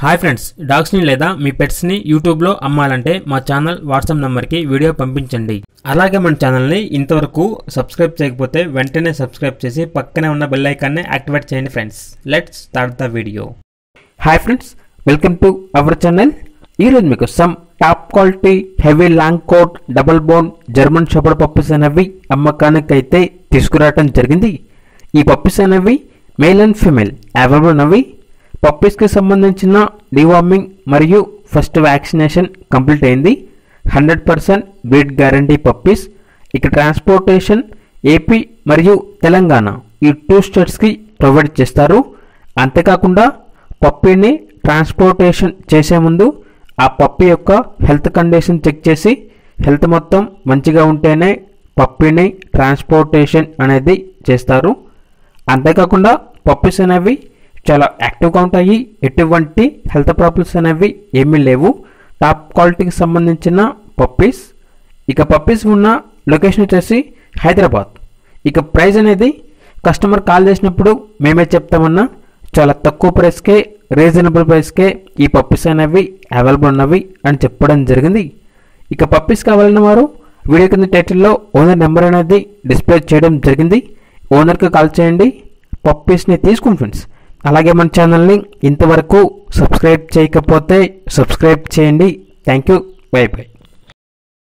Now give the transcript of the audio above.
Hi friends, డాగ్స్ని లేదా మీ పెట్స్ని యూట్యూబ్లో అమ్మాలంటే మా ఛానల్ వాట్సాప్ నెంబర్కి వీడియో పంపించండి. అలాగే మన ఛానల్ని ఇంతవరకు సబ్స్క్రైబ్ చేయకపోతే వెంటనే సబ్స్క్రైబ్ చేసి పక్కనే ఉన్న బెల్ ఐకాన్ని యాక్టివేట్ చేయండి friends. Let's start the video. Hi friends, welcome to our channel. ఈరోజు మీకు some top quality heavy long coat double bone German shepherd puppies అనేవి అమ్మకానికి అయితే తీసుకురావడం జరిగింది. ఈ పప్పీస్ అనేవి మేల్ అండ్ ఫీమేల్ అవైలబుల్ ఉన్నవి. పప్పీస్కి సంబంధించిన డివార్మింగ్ మరియు ఫస్ట్ వ్యాక్సినేషన్ కంప్లీట్ అయింది. 100% బ్రీడ్ గ్యారంటీ పప్పీస్. ఇక ట్రాన్స్పోర్టేషన్ ఏపీ మరియు తెలంగాణ ఈ 2 స్టేట్స్కి ప్రొవైడ్ చేస్తారు. అంతేకాకుండా పప్పీని ట్రాన్స్పోర్టేషన్ చేసే ముందు ఆ పప్పీ యొక్క హెల్త్ కండిషన్ చెక్ చేసి హెల్త్ మొత్తం మంచిగా ఉంటేనే పప్పీని ట్రాన్స్పోర్టేషన్ అనేది చేస్తారు. అంతేకాకుండా పప్పీస్ అనేవి చాలా యాక్టివ్గా ఉంటాయి. ఎటువంటి హెల్త్ ప్రాబ్లమ్స్ అనేవి ఏమీ లేవు. టాప్ క్వాలిటీకి సంబంధించిన పప్పీస్. ఇక పప్పీస్ ఉన్న లొకేషన్ వచ్చేసి హైదరాబాద్. ఇక ప్రైస్ అనేది కస్టమర్ కాల్ చేసినప్పుడు మేమే చెప్తామన్నా చాలా తక్కువ ప్రైస్కే, రీజనబుల్ ప్రైస్కే ఈ పప్పీస్ అనేవి అవైలబుల్ ఉన్నవి అని చెప్పడం జరిగింది. ఇక పప్పీస్ కావాలన్న వారు వీడియో కింద టైటిల్లో ఓనర్ నెంబర్ అనేది డిస్ప్లే చేయడం జరిగింది. ఓనర్కి కాల్ చేయండి, పప్పీస్ని తీసుకోండి ఫ్రెండ్స్. అలాగే మన ఛానల్ని ఇంతవరకు సబ్స్క్రైబ్ చేయకపోతే సబ్స్క్రైబ్ చేయండి. Thank you. By by.